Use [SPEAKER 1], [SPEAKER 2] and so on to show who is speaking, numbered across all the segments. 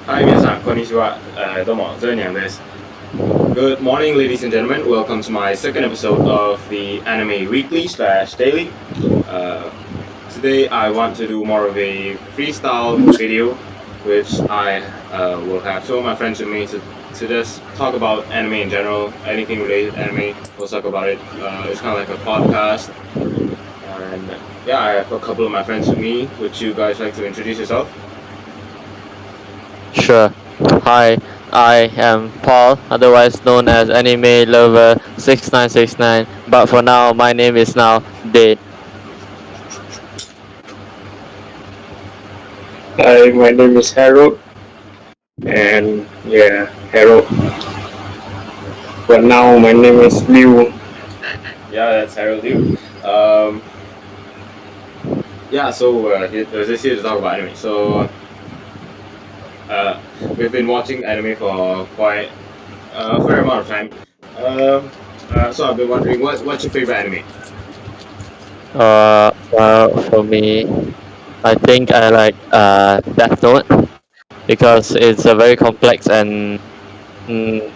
[SPEAKER 1] はい、皆さん、こんにちは。どうも、ゾニャンです。Good morning, ladies and gentlemen. Welcome to my second episode of the Anime Weekly slash Daily. Uh, Today, I want to do more of a freestyle video, which I will have two of my friends with me to just talk about anime in general, anything related to anime. We'll talk about it. It's kind of like a podcast. And yeah, I have a couple of my friends with me. Would you guys like to introduce yourself?
[SPEAKER 2] Sure. Hi, I am Paul, otherwise known as Anime Lover 6969. But for now, my name is now Date.
[SPEAKER 3] Hi, my name is Harold, and yeah, Harold. But now my name is Liu.
[SPEAKER 1] Yeah, that's Harold Liu. Um, yeah, so there's this here to talk about anime. So uh, we've been watching anime for quite a fair amount of time. Um, so I've been wondering, what's your favorite anime?
[SPEAKER 2] For me, I think I like Death Note because it's a very complex and mm,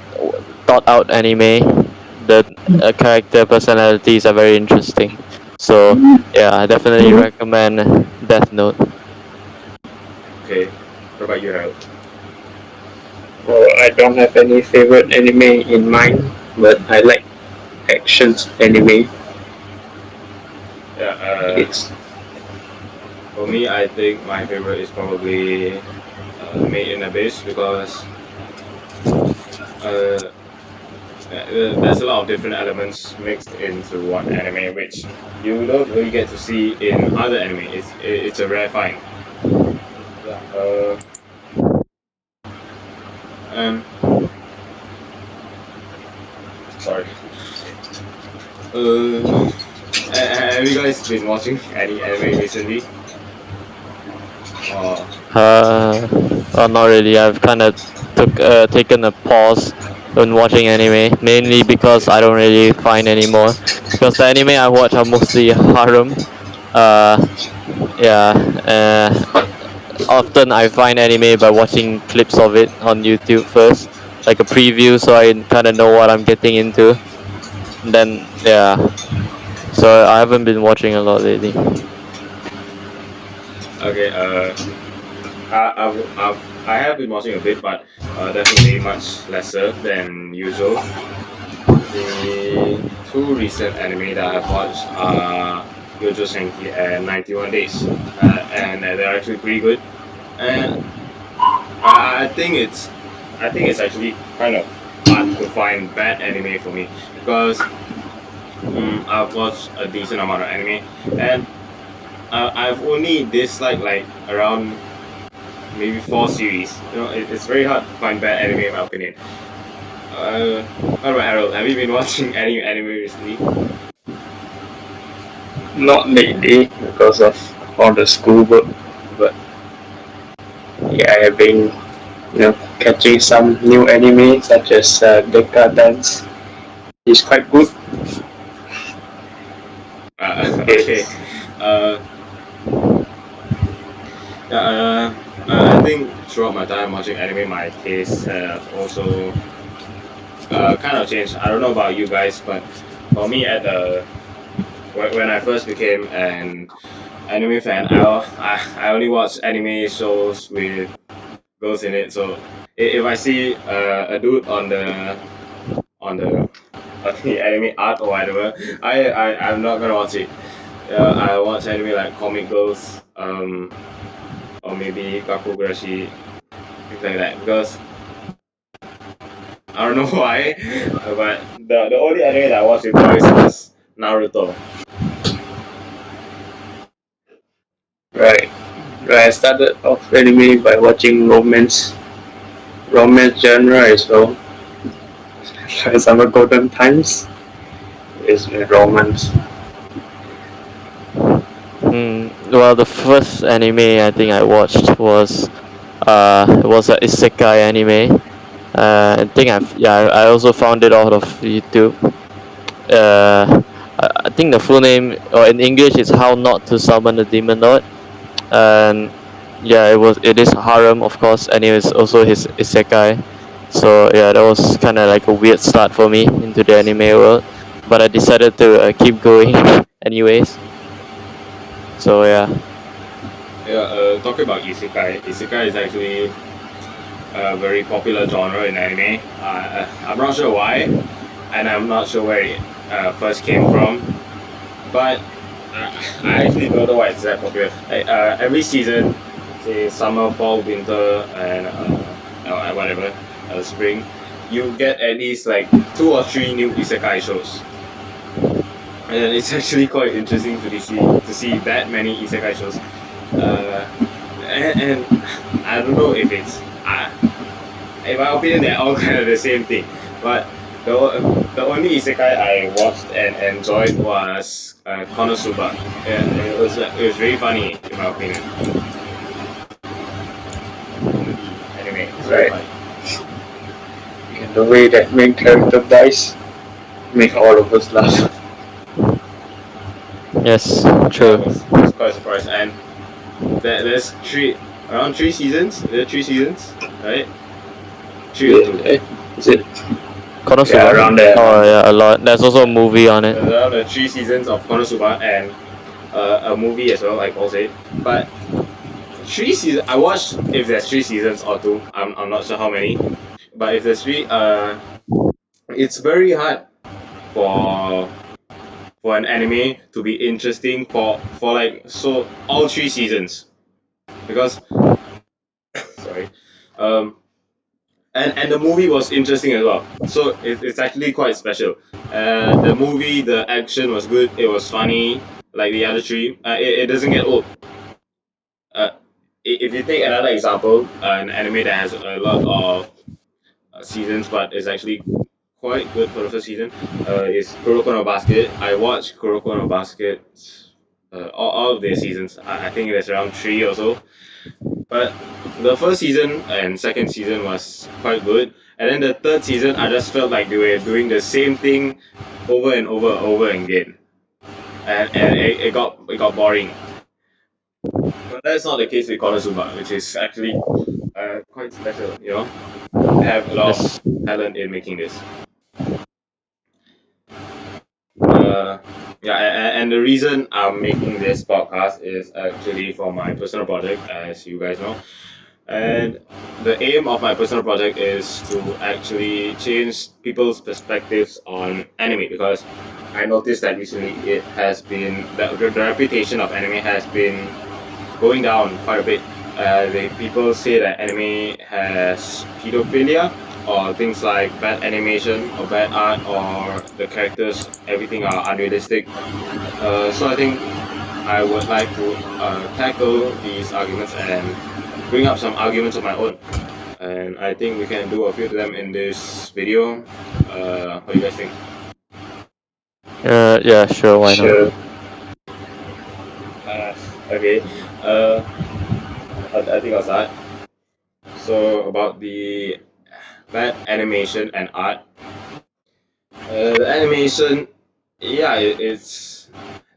[SPEAKER 2] thought out anime. The character personalities are very interesting. So, yeah, I definitely recommend Death Note.
[SPEAKER 1] Okay, what about you, Harold?
[SPEAKER 3] Well, I don't have any favorite anime in mind, but I like actions anime.
[SPEAKER 1] Yeah,
[SPEAKER 3] It's
[SPEAKER 1] for me, I think my favorite is probably Made in Abyss because uh, there's a lot of different elements mixed into one anime, which you don't really get to see in other anime. It's a rare find. Yeah. And sorry. Have you guys been watching any anime recently? Oh,
[SPEAKER 2] Uh, Not really. I've kind of taken a pause when watching anime, mainly because I don't really find anymore. Because the anime I watch are mostly harem. Uh, yeah. Often I find anime by watching clips of it on YouTube first, like a preview, so I kind of know what I'm getting into. And then yeah, so I haven't been watching a lot lately.
[SPEAKER 1] okay. I have been watching a bit, but definitely much lesser than usual. The two recent anime that I've watched are Yojo Senki and 91 Days, and they're actually pretty good. And I think it's actually kind of hard to find bad anime for me because I've watched a decent amount of anime, and I've only disliked like around maybe four series. It's very hard to find bad anime in my opinion. What about Harold? Have you been watching any anime recently?
[SPEAKER 3] not lately because of all the schoolwork, but yeah, I have been catching some new anime such as Decadence. It's quite good.
[SPEAKER 1] Okay.
[SPEAKER 3] It's
[SPEAKER 1] Uh, yeah, I think throughout my time watching anime, my tastes have also kind of changed. I don't know about you guys, but for me, when I first became an anime fan, I only watch anime shows with girls in it. So if I see a dude on the on the anime art or whatever, I'm not gonna watch it. I watch anime like Comic Girls, or maybe Kakugurashi, things like that. Because I don't know why, but the only anime that I watched with boys was Naruto.
[SPEAKER 3] right. Right. I started off anime by watching romance genre as well. Summer Golden Times is romance.
[SPEAKER 2] Well, the first anime I think I watched was a isekai anime. I think I also found it out of YouTube. I think the full name, or in English, is How Not to Summon a Demon Lord. And yeah, it is harem, of course, and it was also his isekai. So yeah, that was kind of like a weird start for me into the anime world, but I decided to keep going anyways. So yeah.
[SPEAKER 1] Yeah, talking about isekai, isekai is actually a very popular genre in anime. I'm not sure why, and I'm not sure where it first came from, but I actually don't know why it's that popular. Like, every season, say summer, fall, winter, and whatever, spring, you get at least like two or three new isekai shows, and it's actually quite interesting to see that many isekai shows. Uh, and I don't know if it's in my opinion, they're all kind of the same thing. But the only isekai I watched and enjoyed was Konosuba. It was very funny in my opinion. The anime is very
[SPEAKER 3] Right.
[SPEAKER 1] funny.
[SPEAKER 3] And the way that main character dies make all of us laugh.
[SPEAKER 2] Yes,
[SPEAKER 1] Yeah, I
[SPEAKER 2] true.
[SPEAKER 1] was quite surprised. And there's around 3 seasons. There are 3 seasons, right? Three or
[SPEAKER 3] Yeah,
[SPEAKER 1] two.
[SPEAKER 3] is it? Yeah,
[SPEAKER 2] Konosuba.
[SPEAKER 3] around there.
[SPEAKER 2] Oh yeah, a lot. There's also a movie on it.
[SPEAKER 1] There's around the 3 seasons of Konosuba and a movie as well, like Paul said. But 3 seasons. I watched if there's 3 seasons or two. I'm not sure how many, but if there's three, it's very hard for an anime to be interesting for like so all 3 seasons because sorry, um, and the movie was interesting as well. So it's actually quite special. The movie, the action was good. It was funny like the other three. It doesn't get old. Uh, if you take another example, an anime that has a lot of seasons, but is actually quite good for the first season. Is Kuroko no Basket. I watched Kuroko no Basket, all of their seasons. I think there's around three or so. But the first season and second season was quite good, and then the third season, I just felt like they were doing the same thing over and over again, and it got boring. But that's not the case with Konosuba, which is actually quite special. They have a lot of
[SPEAKER 2] Yes.
[SPEAKER 1] talent in making this. Uh, yeah, and the reason I'm making this podcast is actually for my personal project, as you guys know. And the aim of my personal project is to actually change people's perspectives on anime because I noticed that recently it has been the reputation of anime has been going down quite a bit. People say that anime has pedophilia or things like bad animation or bad art or the characters, everything are unrealistic. So I think I would like to tackle these arguments and bring up some arguments of my own. And I think we can do a few of them in this video. What do you guys think?
[SPEAKER 2] Yeah, sure. Why not?
[SPEAKER 3] Sure.
[SPEAKER 1] Uh, okay. Uh, I think I'll start. So about the bad animation and art. The animation, yeah,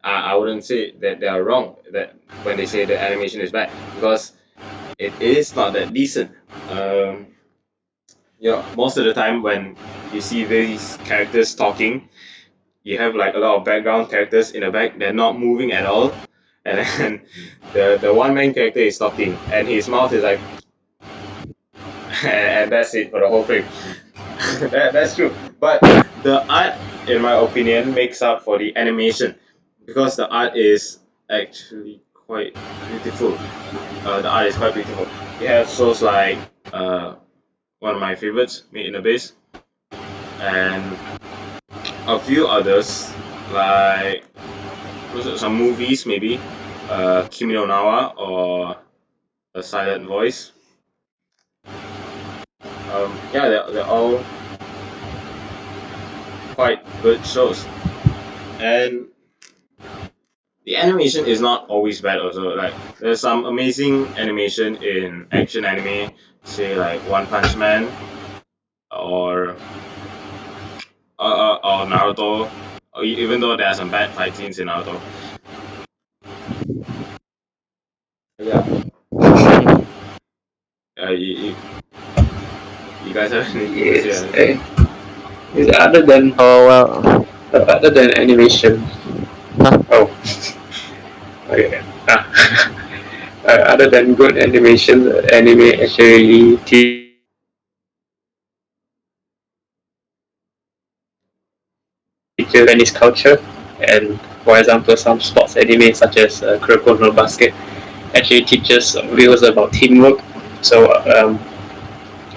[SPEAKER 1] I wouldn't say that they are wrong that when they say the animation is bad because it is not that decent. Um, most of the time when you see these characters talking, you have like a lot of background characters in the back. They're not moving at all, and then the one main character is talking, and his mouth is like, and that's it for the whole frame. That's true. But the art, in my opinion, makes up for the animation because the art is actually quite beautiful. The art is quite beautiful. You have shows like one of my favorites, Made in Abyss, and a few others like some movies maybe, Kimi no Nawa or A Silent Voice. Yeah, they're all quite good shows, and the animation is not always bad also. Like there's some amazing animation in action anime, say like One Punch Man or Naruto, or even though there are some bad fight scenes in Naruto. Yeah. you, you guys have anything to say?
[SPEAKER 3] Yes.
[SPEAKER 1] Anything?
[SPEAKER 3] Other than
[SPEAKER 2] Oh well.
[SPEAKER 3] animation.
[SPEAKER 2] Huh?
[SPEAKER 3] Oh, okay. Other than good animation, anime actually teaches Japanese culture. And for example, some sports anime such as Kuroko no Basket actually teaches viewers about teamwork. So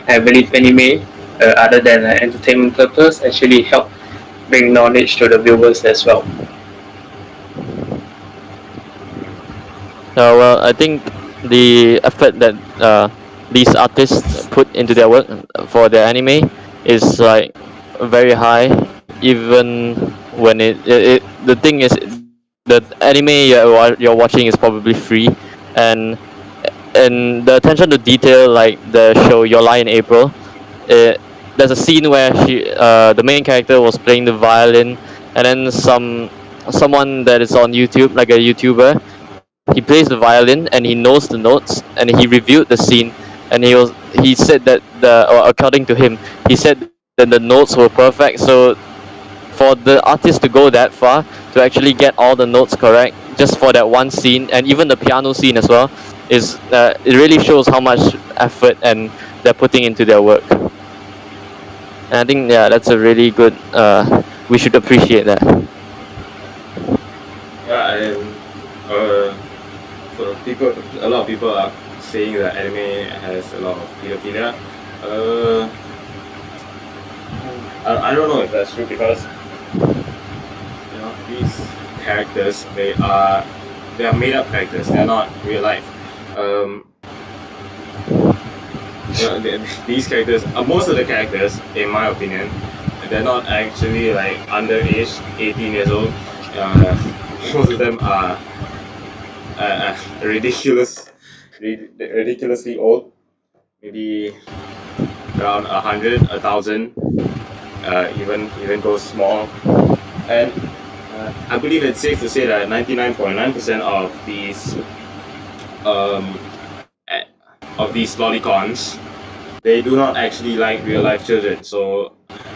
[SPEAKER 3] I believe anime, other than entertainment purpose, actually help bring knowledge to the viewers as well.
[SPEAKER 2] Well, I think the effort that these artists put into their work for their anime is like very high. Even when the thing is, the anime you're watching is probably free, and the attention to detail, like the show Your Lie in April, it, there's a scene where the main character was playing the violin, and then someone that is on YouTube, like a YouTuber, he plays the violin and he knows the notes, and he reviewed the scene, and he said that or according to him, he said that the notes were perfect. So for the artist to go that far to actually get all the notes correct just for that one scene, and even the piano scene as well, is it really shows how much effort and they're putting into their work. And I think, yeah, that's a really good. We should appreciate that.
[SPEAKER 1] Yeah, and for people, a lot of people are saying that anime has a lot of pedophilia. Uh, I don't know if that's true because these characters they are made up characters. They're not real life. Um, these characters, most of the characters, in my opinion, they're not actually like underage, 18 years old. Uh, most of them are ridiculously old. Maybe around 100, 1,000, even go small. And I believe it's safe to say that 99.9% um eh, of these lolicons, they do not actually like real life children. So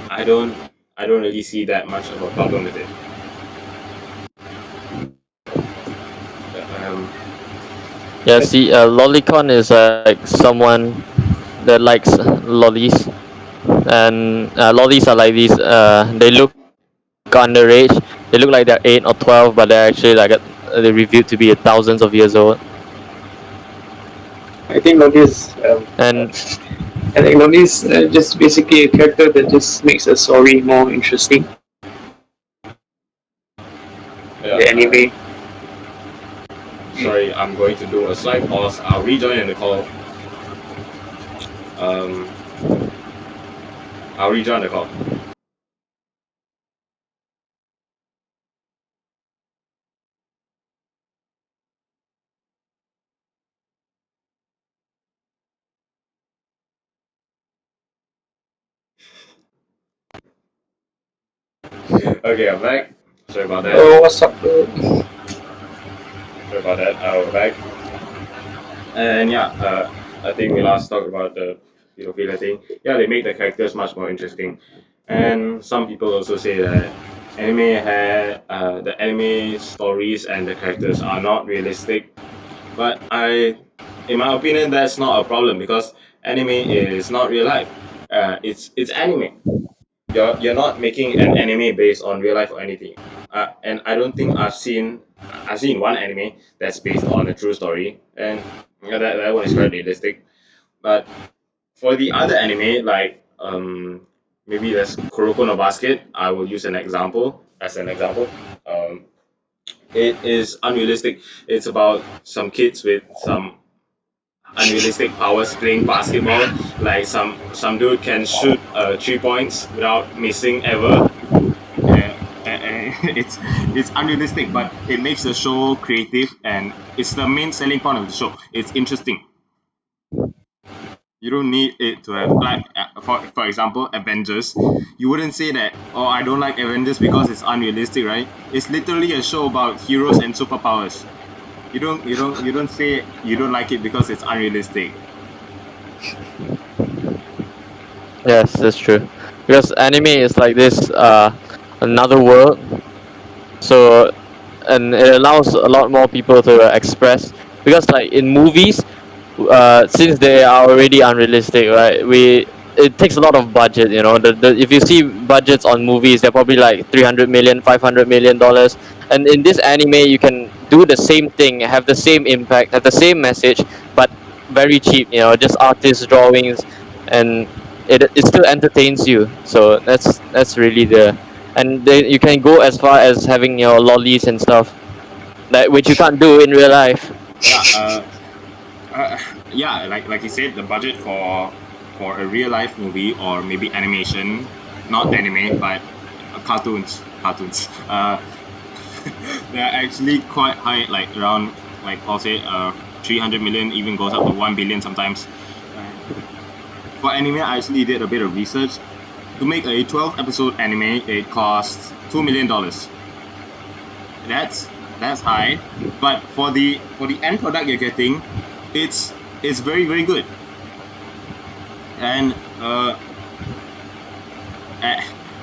[SPEAKER 1] I don't I don't really see that much of a problem with it. Um,
[SPEAKER 2] Yeah, see, lolicon is like someone that likes lollies, and lollies are like these. They look underage. They look like they're 8 or 12, but they're actually like they're reviewed to be thousands of years old.
[SPEAKER 3] I think Lodi
[SPEAKER 2] And
[SPEAKER 3] I think Lodi is just basically a character that just makes the story more interesting.
[SPEAKER 1] yeah,
[SPEAKER 3] The anime.
[SPEAKER 1] sorry, I'm going to do a slight pause. I'll rejoin in the call. Um, I'll rejoin the call. Okay, I'm back. Sorry about that.
[SPEAKER 3] Oh, what's up, bro?
[SPEAKER 1] Sorry about that. We're back. And yeah, I think we last talked about the pedophilia thing. Yeah, they make the characters much more interesting. And some people also say that the anime stories and the characters are not realistic. But in my opinion, that's not a problem because anime is not real life. It's anime. You're not making an anime based on real life or anything. And I don't think I've seen one anime that's based on a true story, and that one is quite realistic. But for the other anime, like maybe there's Kuroko no Basket, I will use an example as an example. It is unrealistic. It's about some kids with some unrealistic powers playing basketball. Like some dude can shoot 3 points without missing ever, and it's unrealistic, but it makes the show creative, and it's the main selling point of the show. It's interesting. You don't need it to have like for example Avengers. You wouldn't say that, oh, I don't like Avengers because it's unrealistic, right? It's literally a show about heroes and superpowers. You don't say you don't like it because it's unrealistic.
[SPEAKER 2] Yes, that's true. Because anime is like this another world. So and it allows a lot more people to express, because like in movies, since they are already unrealistic, right? It takes a lot of budget. If you see budgets on movies, they're probably like 300 million, $500 million, and in this anime, you can do the same thing, have the same impact, have the same message, but very cheap. Just artist drawings, and it still entertains you. So that's really and then you can go as far as having your lollies and stuff, which you can't do in real life.
[SPEAKER 1] Yeah, uh, yeah, like you said, the budget for a real life movie or maybe animation, not anime, but cartoons. They're actually quite high, like around, like Paul said, 300 million, even goes up to 1 billion sometimes. And for anime, I actually did a bit of research. To make a 12 episode anime, it costs $2 million. That's high, but for the end product you're getting, it's very very good. And uh,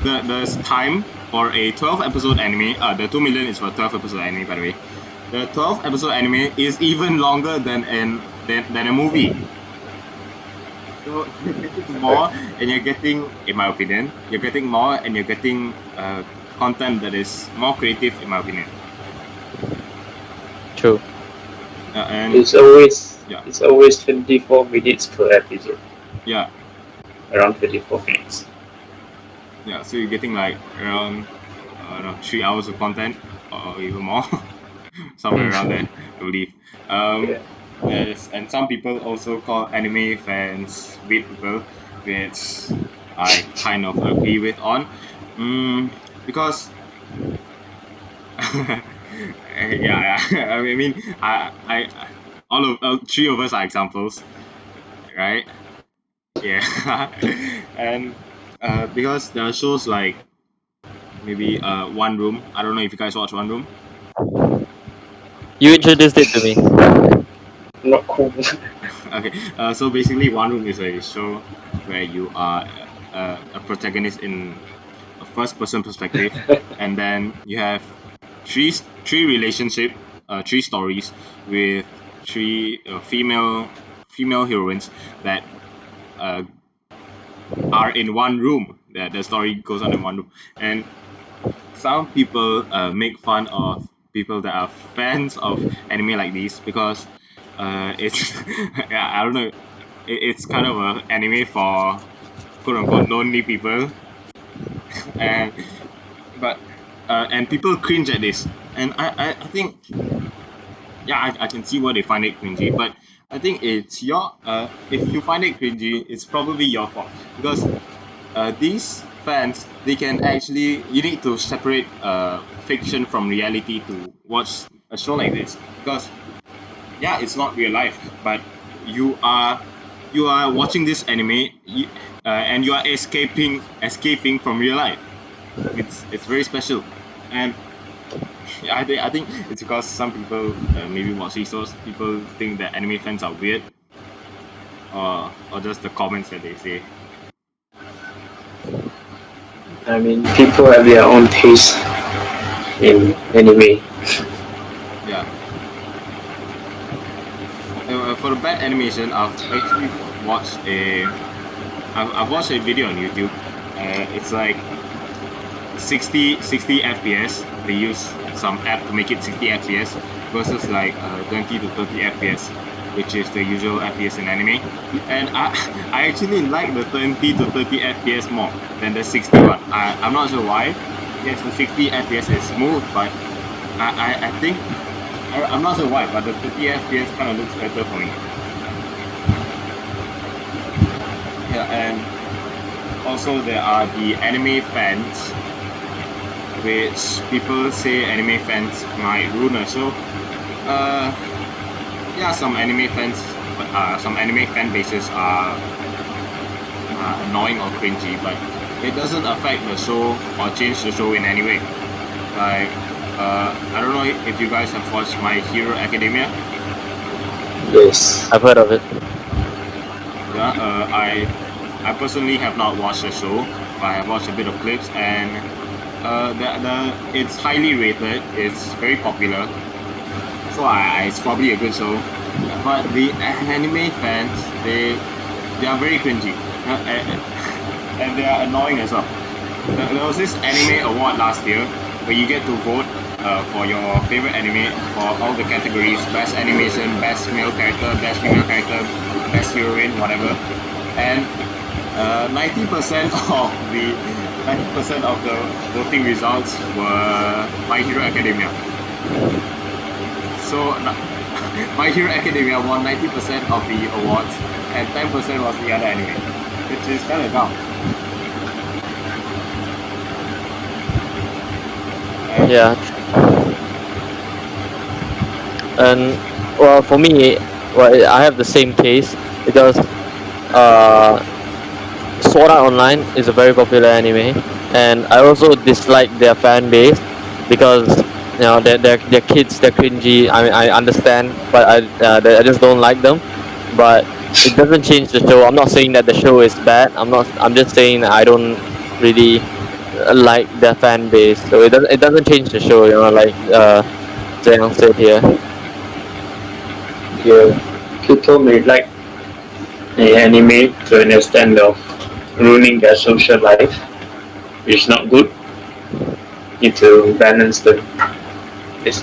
[SPEAKER 1] the time for a 12 episode anime, the 2 million is for 12 episode anime, by the way. The 12 episode anime is even longer than a movie. So you're getting more, and you're getting, in my opinion, you're getting more, and you're getting content that is more creative, in my opinion.
[SPEAKER 2] True.
[SPEAKER 1] And
[SPEAKER 3] It's always
[SPEAKER 1] yeah,
[SPEAKER 3] it's always 24 minutes per episode,
[SPEAKER 1] yeah,
[SPEAKER 3] around 24 minutes.
[SPEAKER 1] yeah. So you're getting like around, I don't know, 3 hours of content or even more, somewhere around there, I believe.
[SPEAKER 3] Yeah.
[SPEAKER 1] And some people also call anime fans weird people, which I kind of agree with on, because yeah, yeah. I mean, all of three of us are examples, right? Yeah, and because there are shows like maybe One Room. I don't know if you guys watch One Room.
[SPEAKER 2] You introduced it to me.
[SPEAKER 3] Not cool.
[SPEAKER 1] Okay, so basically, One Room is a show where you are a protagonist in a first-person perspective, and then you have three relationship, three stories with three female heroines that uh, are in one room. That the story goes on in one room, and some people make fun of people that are fans of anime like this because it's yeah, I don't know, it's kind of a anime for quote unquote lonely people. And but and people cringe at this, and I think, yeah, I can see why they find it cringy, but I think it's your if you find it cringy, it's probably your fault, because these fans, they can actually, you need to separate fiction from reality to watch a show like this, because yeah, it's not real life, but you are watching this anime, and you are escaping from real life. It's very special. And yeah, I think it's because some people maybe watch these shows, people think that anime fans are weird, or just the comments that they say.
[SPEAKER 3] I mean, people have their own taste in anime.
[SPEAKER 1] Yeah. For the bad animation, I've actually watched a I've watched a video on YouTube. It's like 60 FPS. They use some app to make it 60 FPS versus like 20 to 30 FPS, which is the usual FPS in anime. And I actually like the 20 to 30 FPS more than the 61. I'm not sure why. Yes, the 60 FPS is smooth, but I think, I'm not sure why, but the 30 FPS kind of looks better for me. Yeah, and also there are the anime fans, which people say anime fans might ruin a show. Uh, yeah, some anime fan bases are annoying or cringy, but it doesn't affect the show or change the show in any way. Like, I don't know if you guys have watched My Hero Academia.
[SPEAKER 3] Yes.
[SPEAKER 2] I've heard of it.
[SPEAKER 1] I personally have not watched the show, but I have watched a bit of clips, and it's highly rated. It's very popular, so it's probably a good show. But the anime fans, they are very cringy, and they are annoying as well. There was this anime award last year where you get to vote for your favorite anime for all the categories: best animation, best male character, best female character, best heroine, whatever. And 90% of the 90% of the voting results were My Hero Academia. So My Hero Academia won 90% of the awards, and 10% was the other anime, which is kind of dumb.
[SPEAKER 2] Yeah. And well, for me, well, I have the same case because uh, Sword Art Online is a very popular anime, and I also dislike their fan base because they're kids, they're cringy. I understand, but I just don't like them. But it doesn't change the show. I'm not saying that the show is bad. I'm just saying that I don't really like their fan base. So it doesn't change the show. Like Zhang said here.
[SPEAKER 3] Yeah, people may like the anime to an extent of ruining their social life, which is not good. Need to balance them. Yes.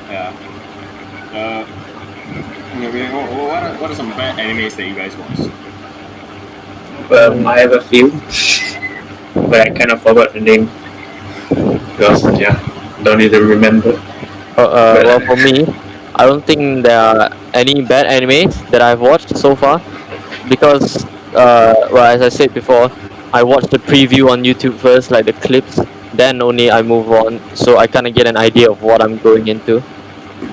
[SPEAKER 1] Yeah. What are some bad animes that you guys watched?
[SPEAKER 3] I have a few, but I kind of forgot the name because don't even remember.
[SPEAKER 2] Well,
[SPEAKER 3] But
[SPEAKER 2] for me, I don't think there are any bad animes that I've watched so far because, well, as I said before, I watched the preview on YouTube first, like the clips, then only I move on, so I kind of get an idea of what I'm going into.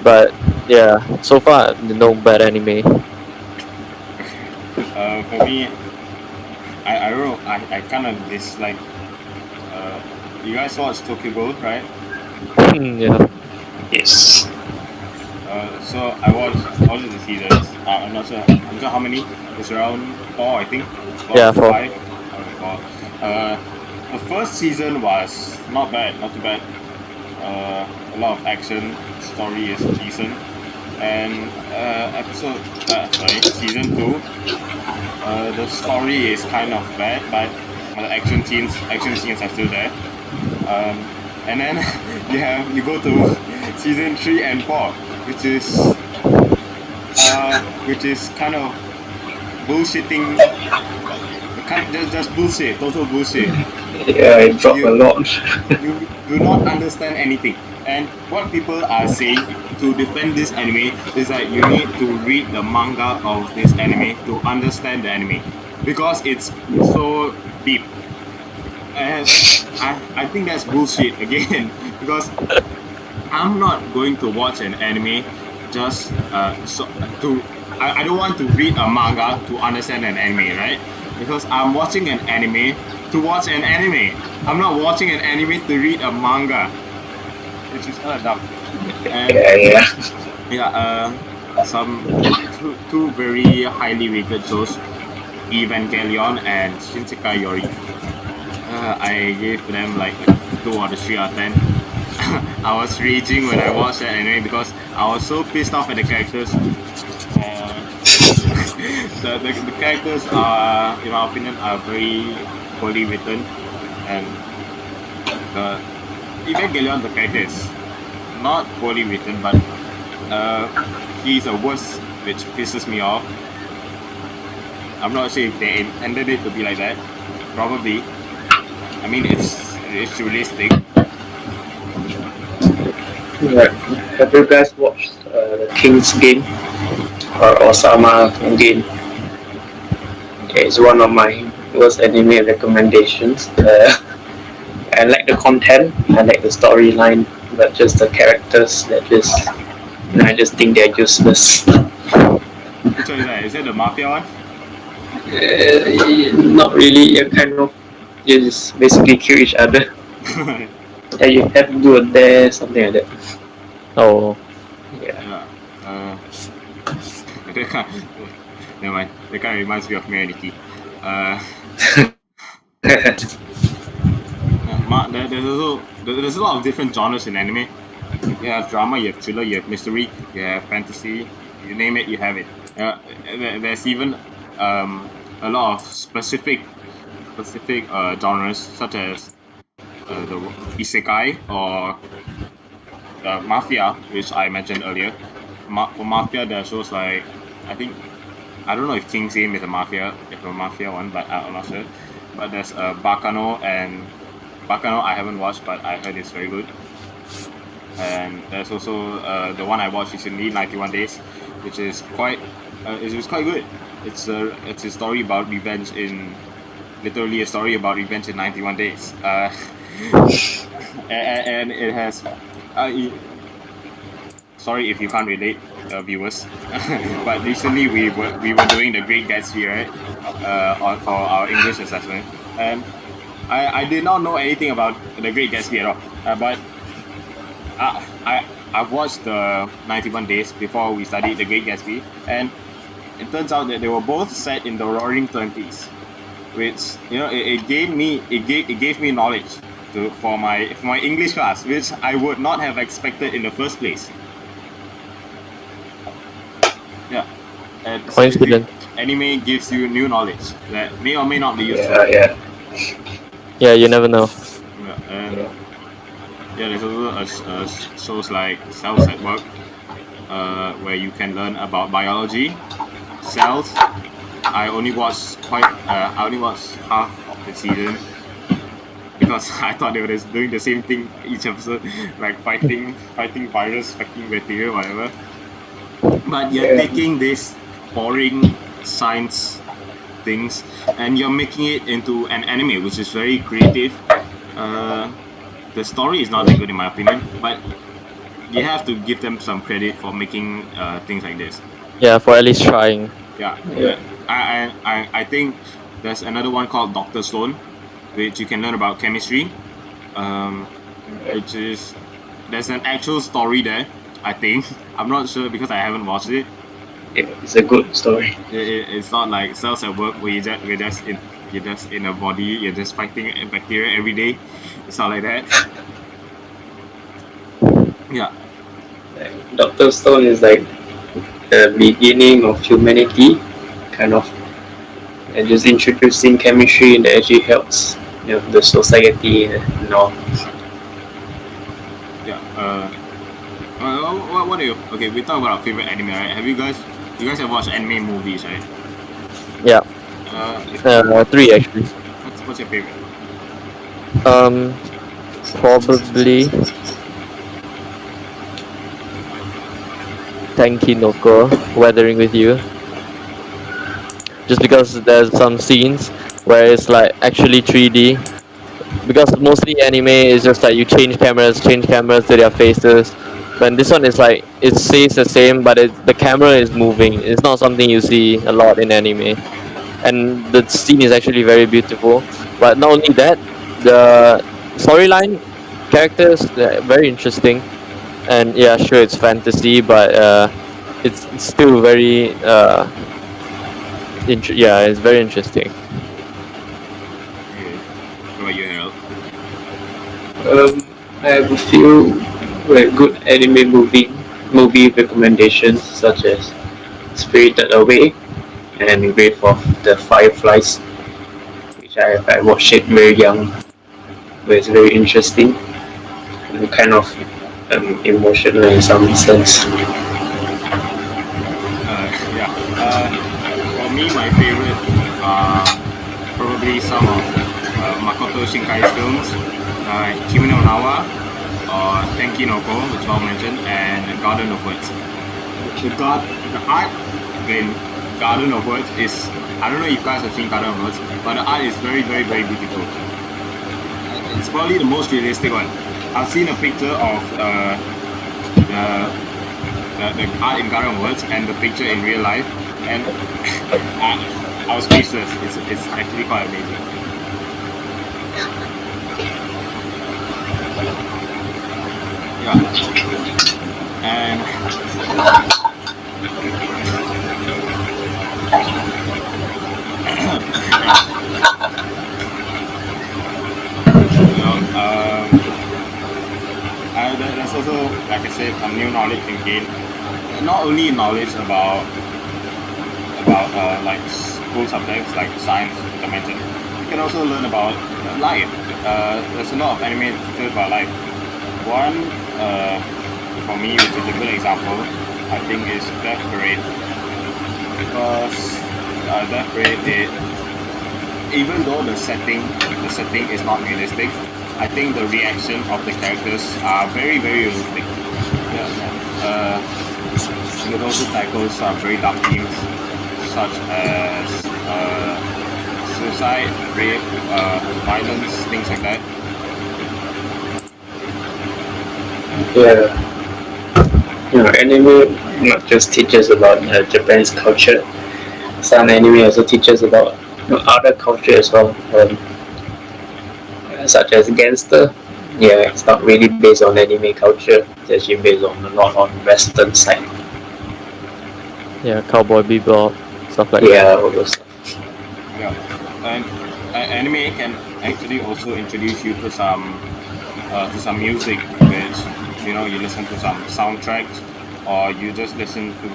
[SPEAKER 2] But yeah, so far no bad anime.
[SPEAKER 1] For me, I don't know. I kind of dislike. You guys watched Tokyo Ghoul, right?
[SPEAKER 2] Yeah,
[SPEAKER 3] yes,
[SPEAKER 1] So I watched all of the seasons. I'm not sure. I'm not sure how many. It's around four, I think. Four
[SPEAKER 2] yeah,
[SPEAKER 1] to
[SPEAKER 2] for
[SPEAKER 1] five. Four. The first season was not bad. Not too bad. A lot of action. Story is decent. And season two. The story is kind of bad, but the action scenes are still there. And then you go to season 3 and 4, which is kind of bullshitting, just bullshit, total bullshit.
[SPEAKER 3] yeah, it dropped a
[SPEAKER 1] You
[SPEAKER 3] lot.
[SPEAKER 1] you do not understand anything. And what people are saying to defend this anime is that you need to read the manga of this anime to understand the anime because it's so deep. And I think that's bullshit again because I'm not going to watch an anime just I don't want to read a manga to understand an anime, right? Because I'm watching an anime to watch an anime. I'm not watching an anime to read a manga, which is kind of dumb. And
[SPEAKER 3] Yeah, yeah.
[SPEAKER 1] yeah, some two very highly rated shows, Evangelion and Shinsekai Yori. I gave them like 2 or 3 out of 10. I was raging when I watched that anime because I was so pissed off at the characters. Uh, the characters are, in my opinion, are very poorly written, and the Evangelion, the character is not poorly written, but he's a worse, which pisses me off. I'm not sure if they intended it to be like that. Probably. I mean, it's realistic.
[SPEAKER 3] Right. Have you guys watched the King's Game or Osama Game? Okay, it's one of my worst anime recommendations. I like the content, I like the storyline, but just the characters that I just think they're useless.
[SPEAKER 1] Which one is that? Is that the mafia one?
[SPEAKER 3] Not really. You kind of you just basically kill each other. Yeah, you have to do a dare, something like that.
[SPEAKER 2] oh
[SPEAKER 3] Yeah.
[SPEAKER 1] Yeah. Never mind. That kind of reminds me of me and Nikki. Uh, there's a lot of different genres in anime. You have drama, you have thriller, you have mystery, you have fantasy. You name it, you have it. There's even a lot of specific genres such as the isekai or mafia, which I mentioned earlier. For mafia, there are shows like I think I don't know if King's Aim is a mafia one, but I'm not sure. But there's Bakano and Bakano I haven't watched, but I heard it's very good. And there's also the one I watched recently, 91 Days, which is quite good. It's a story about revenge in literally a story about revenge in 91 days. And it has sorry if you can't relate, viewers. But recently we were doing the Great Gatsby, right? For our English assessment, and I did not know anything about the Great Gatsby at all. But I've watched the 91 Days before we studied the Great Gatsby, and it turns out that they were both set in the Roaring Twenties, which it gave me knowledge for my English class, which I would not have expected in the first place. Yeah, and seriously,
[SPEAKER 2] Coincidence.
[SPEAKER 1] anime gives you new knowledge that may or may not be useful.
[SPEAKER 3] Yeah,
[SPEAKER 2] Yeah, you never know.
[SPEAKER 1] Yeah, and yeah, there's also shows like Cells at Work, where you can learn about biology, cells. I only watched half of the season because I thought they were just doing the same thing each episode, like fighting virus, fighting bacteria, whatever. But you're
[SPEAKER 3] yeah.
[SPEAKER 1] taking this boring science things and you're making it into an anime, which is very creative. Uh, the story is not that good in my opinion, but you have to give them some credit for making things like this.
[SPEAKER 2] Yeah, for at least trying.
[SPEAKER 1] Yeah,
[SPEAKER 3] Yeah.
[SPEAKER 1] I think there's another one called Doctor Stone, which you can learn about chemistry. Um, which is there's an actual story there. I think I'm not sure because I haven't watched it.
[SPEAKER 3] Yeah, it's a good story.
[SPEAKER 1] It's not like Cells at Work where you're just in a body, you're just fighting bacteria every day. It's not like that. Yeah,
[SPEAKER 3] Doctor Stone is like the beginning of humanity, kind of, and just introducing chemistry that actually helps, the society and all.
[SPEAKER 1] yeah. What are you? Okay, we talk about our favorite anime, right? You guys have watched anime movies, right?
[SPEAKER 2] Yeah,
[SPEAKER 1] If,
[SPEAKER 2] three actually.
[SPEAKER 1] what's your favorite?
[SPEAKER 2] Um, Probably Tenki no Ko, Weathering with You. Just because there's some scenes where it's like actually 3D. Because mostly anime is just like you change cameras to their faces. When this one is like it stays the same, but the camera is moving. It's not something you see a lot in anime, and the scene is actually very beautiful. But not only that, the storyline, characters, they're very interesting. And yeah, sure, it's fantasy, but it's still very yeah, it's very interesting.
[SPEAKER 1] Okay. What about you, Harold?
[SPEAKER 3] I have a few good anime movie recommendations such as Spirited Away and Grave of the Fireflies, which I watched it very young, but it's very interesting and kind of emotional in some sense.
[SPEAKER 1] Yeah. For me, my favorite are probably some of Makoto Shinkai's films, like Kimi no Nawa or Tenki no Ko, which I'll mention, and Garden of Words. The art in Garden of Words is, I don't know if you guys have seen Garden of Words, but the art is very, very, very beautiful. It's probably the most realistic one. I've seen a picture of the art in Garden of Words and the picture in real life, and I was speechless. It's actually quite amazing. Yeah, and like I said, some new knowledge can gain. Not only knowledge about like school subjects like science, which I mentioned. You can also learn about life. There's a lot of anime that teaches about life. One, for me, which is a good example, I think is Death Parade, because Death Parade, even though the setting is not realistic, I think the reaction of the characters are very very realistic. Yeah. It also tackles some very dark themes such as suicide, rape, violence, things like that.
[SPEAKER 3] Yeah, anime not just teaches about Japan's culture. Some anime also teaches about other culture as well, such as Gangster. Yeah, it's not really based on anime culture. It's actually based on a lot on Western side.
[SPEAKER 2] Yeah, Cowboy Bebop, stuff like
[SPEAKER 3] Yeah,
[SPEAKER 2] that.
[SPEAKER 3] all those.
[SPEAKER 1] Yeah, and anime can actually also introduce you to some music, which you listen to some soundtracks, or you just listen to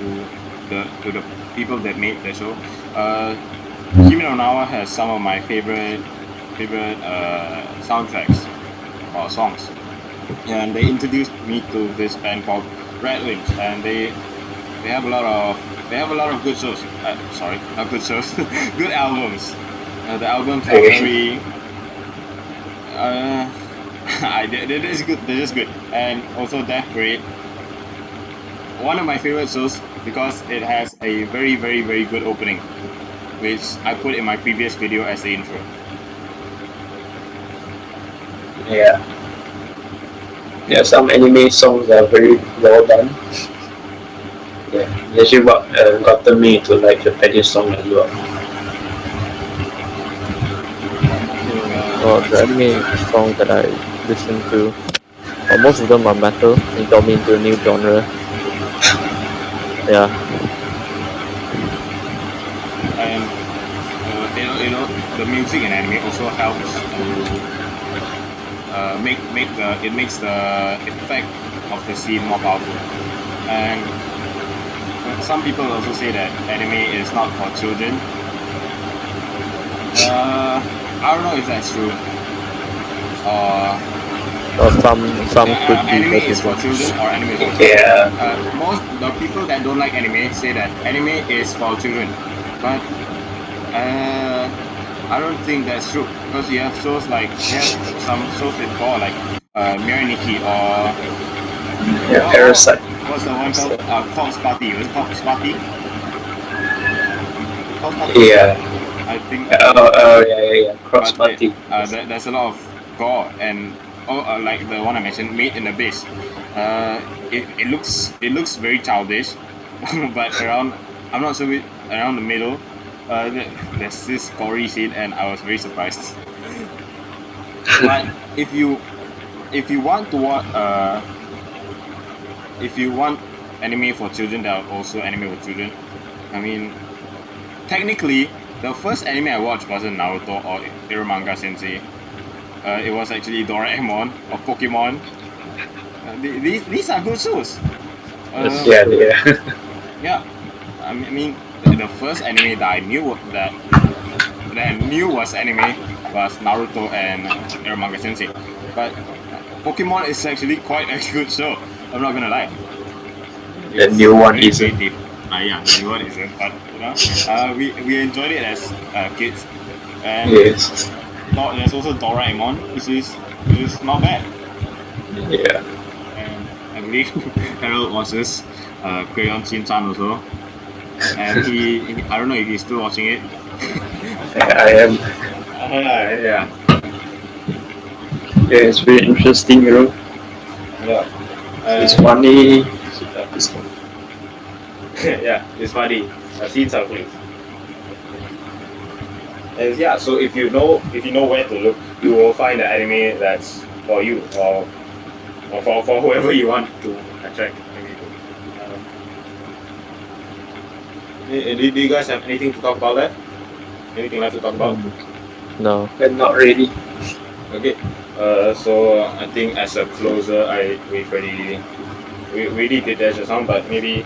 [SPEAKER 1] the people that made the show. Kimi no Nawa has some of my favorite soundtracks or songs, and they introduced me to this band called Red Wings, and they have a lot of good shows. Sorry, not good shows, good albums. The albums are
[SPEAKER 3] Okay.
[SPEAKER 1] very they're just good. They're just good, and also Death Parade, one of my favorite shows because it has a very very very good opening, which I put in my previous video as the intro.
[SPEAKER 3] Yeah. Yeah, some anime songs are very well done. Yeah, actually what gotten me to like Japanese song as well.
[SPEAKER 2] Well, the anime songs that I listen to, well, most of them are metal. It got me into a new genre. Yeah,
[SPEAKER 1] And the music in anime also helps to it makes the effect of the scene more powerful. And some people also say that anime is not for children. I don't know if that's true.
[SPEAKER 2] or some could be
[SPEAKER 1] Anime
[SPEAKER 2] for
[SPEAKER 1] is for
[SPEAKER 2] children.
[SPEAKER 1] children or anime is for children.
[SPEAKER 3] Yeah,
[SPEAKER 1] Most the people that don't like anime say that anime is for children, but I don't think that's true, because you have shows like you have some shows with gore like Miraniki, or
[SPEAKER 3] yeah, Parasite.
[SPEAKER 1] what's the one called? Corpse Party. Was it Corpse Party? Corpse Party?
[SPEAKER 3] Yeah.
[SPEAKER 1] I think.
[SPEAKER 3] Yeah. Cross
[SPEAKER 1] But
[SPEAKER 3] party.
[SPEAKER 1] there's a lot of gore, and like the one I mentioned, Made in Abyss. It looks very childish, but I'm not sure around the middle, there's this gory scene, and I was very surprised. But if you want to watch if you want anime for children, there are also anime for children. I mean, technically, the first anime I watched wasn't Naruto or Iromanga Sensei. It was actually Doraemon or Pokemon. These are good shows.
[SPEAKER 2] Yes.
[SPEAKER 3] Yeah.
[SPEAKER 1] Yeah, I mean the first anime that I knew was anime was Naruto and Iromanga Sensei. But Pokemon is actually quite a good show. I'm not gonna lie.
[SPEAKER 3] The
[SPEAKER 1] It's
[SPEAKER 3] new one
[SPEAKER 1] very
[SPEAKER 3] isn't.
[SPEAKER 1] creative. Yeah, the new one isn't, but we enjoyed it as kids. And
[SPEAKER 3] Yes.
[SPEAKER 1] there's also Doraemon, which is not bad.
[SPEAKER 3] Yeah.
[SPEAKER 1] And I believe Harold watches Crayon Shin-chan also, and I don't know if he's still watching it.
[SPEAKER 3] I am.
[SPEAKER 1] Yeah,
[SPEAKER 3] Yeah, it's very interesting.
[SPEAKER 1] yeah,
[SPEAKER 3] It's
[SPEAKER 1] and
[SPEAKER 3] funny. It's,
[SPEAKER 1] yeah, it's funny. Scenes are funny. And yeah, so if you know where to look, you will find the anime that's for you, or for whoever you want to attract. Maybe. Do you guys have anything to talk about that? Anything left to talk about?
[SPEAKER 2] No.
[SPEAKER 3] but not really.
[SPEAKER 1] Okay. So I think as a closer, we've already we really did that just now, but maybe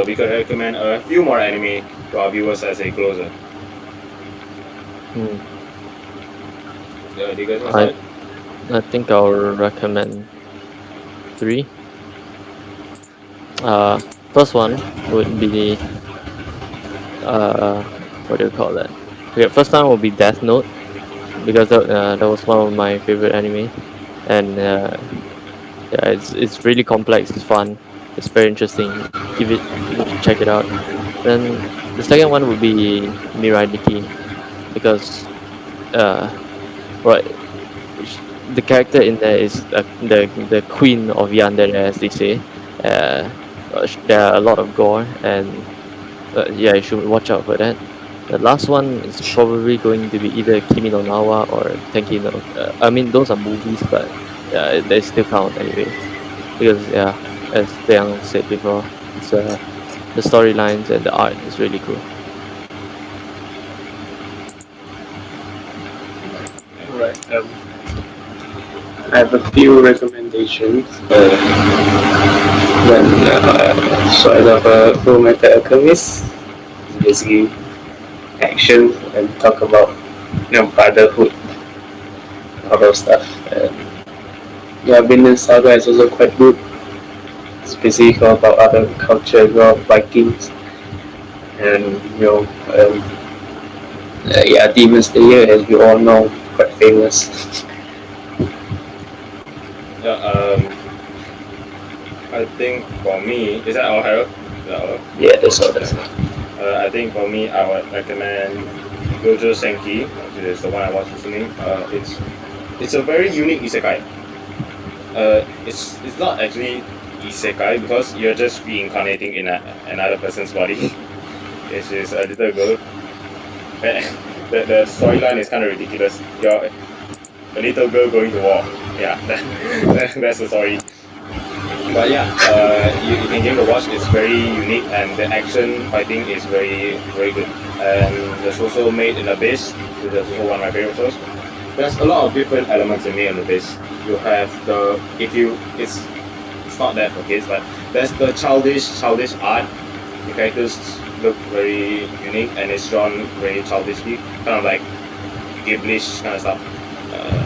[SPEAKER 1] we could recommend a few more anime to our viewers as a closer.
[SPEAKER 2] Hmm.
[SPEAKER 1] Do you guys want to
[SPEAKER 2] I
[SPEAKER 1] start?
[SPEAKER 2] I think I'll recommend three. First one would be uh, what do you call that? Okay, first one will be Death Note because that was one of my favorite anime, and yeah, it's really complex. It's fun. It's very interesting. You need to check it out. Then the second one would be Mirai Nikki because uh, well, the character in there is the queen of yandere, as they say. Uh, there are a lot of gore, and yeah, you should watch out for that. The last one is probably going to be either Kimi no Nawa or Tenki no. I mean, those are movies, but they still count anyway. Because yeah, as Taeyang said before, it's the storylines and the art is really cool.
[SPEAKER 1] Yeah.
[SPEAKER 3] Alright. I have a few recommendations. When sort of a Full Metal Alchemist, basically action and talk about brotherhood, all those stuff. Yeah, Vinland Saga is also quite good. It's basically about other culture, Vikings, and yeah, Demon Slayer, as we all know, quite famous.
[SPEAKER 1] Yeah. I think for me, is that all, Harold? Is that all?
[SPEAKER 3] Yeah, that's all. That's
[SPEAKER 1] Yeah.
[SPEAKER 3] all.
[SPEAKER 1] I think for me, I would recommend Gojo Senki, which is the one I watched recently. It's a very unique isekai. It's not actually isekai because you're just reincarnating in another person's body, which is a little girl. The storyline is kind of ridiculous. You're a little girl going to war. Yeah, that's the story. But yeah, you can give it a watch. It's very unique, and the action fighting is very good. And there's also Made in Abyss, which is also one of my favorite shows. There's a lot of different elements in Made in Abyss. You have the if you it's not that for kids, but there's the childish art. The characters look very unique, and it's drawn very childishly, kind of like Ghiblish kind of stuff. Uh,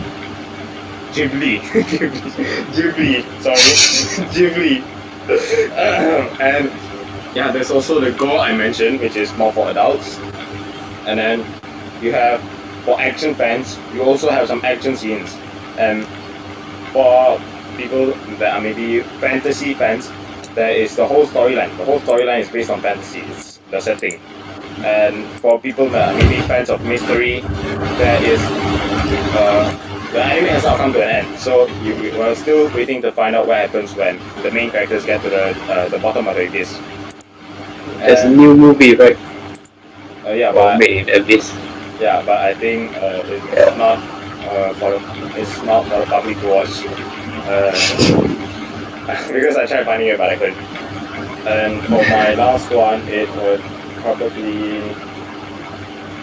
[SPEAKER 1] Ghibli, Ghibli, sorry, Ghibli. And yeah, there's also the gore I mentioned, which is more for adults. And then you have for action fans, you also have some action scenes. And for people that are maybe fantasy fans, there is the whole storyline. The whole storyline is based on fantasy. It's the setting. And for people that are maybe fans of mystery, there is uh, the anime has not come to an end, so you are still waiting to find out what happens when the main characters get to the bottom of the abyss.
[SPEAKER 3] There's a
[SPEAKER 1] And
[SPEAKER 3] new movie, right?
[SPEAKER 1] yeah,
[SPEAKER 3] Or
[SPEAKER 1] but
[SPEAKER 3] Made in Abyss.
[SPEAKER 1] I think it's
[SPEAKER 3] Yeah.
[SPEAKER 1] not it's not for the public to watch. Uh, because I tried finding it, but I couldn't. And for my last one, it would probably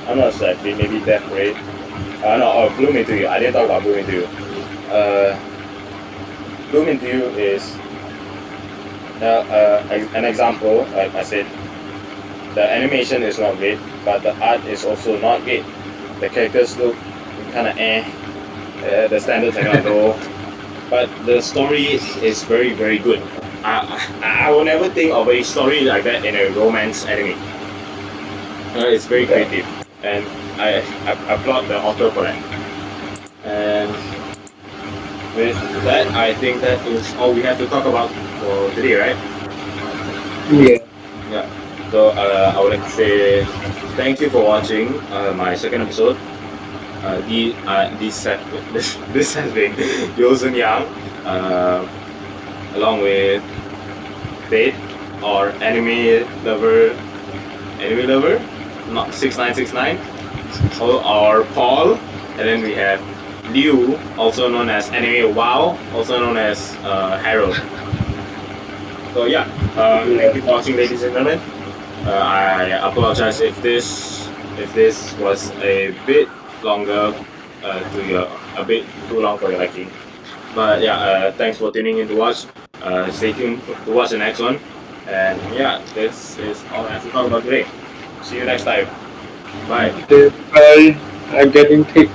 [SPEAKER 1] I'm not sure actually, maybe Death Raid. No, Bloom Into You. I didn't talk about Bloom Into You. Uh, Bloom Into You is an example, like I said, the animation is not great, but the art is also not great. The characters look kind of the standards are kind of low, but the story is very good. I will never think of a story like that in a romance anime. It's very
[SPEAKER 3] Yeah.
[SPEAKER 1] creative, and I applaud the author for that. And with that, I think that is all we have to talk about for today, right?
[SPEAKER 3] Yeah.
[SPEAKER 1] Yeah. So I would like to say thank you for watching my second episode. This has been Yosun Yang, along with Fate or anime lover, not 6969, or Paul, and then we have Liu, also known as Anime Wow, also known as Harold. So yeah, thank you for watching, ladies and gentlemen. I apologize if this was a bit longer to your a bit too long for your liking. But yeah, thanks for tuning in to watch. Stay tuned to watch the next one. And yeah, this is all I have to talk about today. See you next time. Bye.
[SPEAKER 3] Okay, bye. I'm getting thick.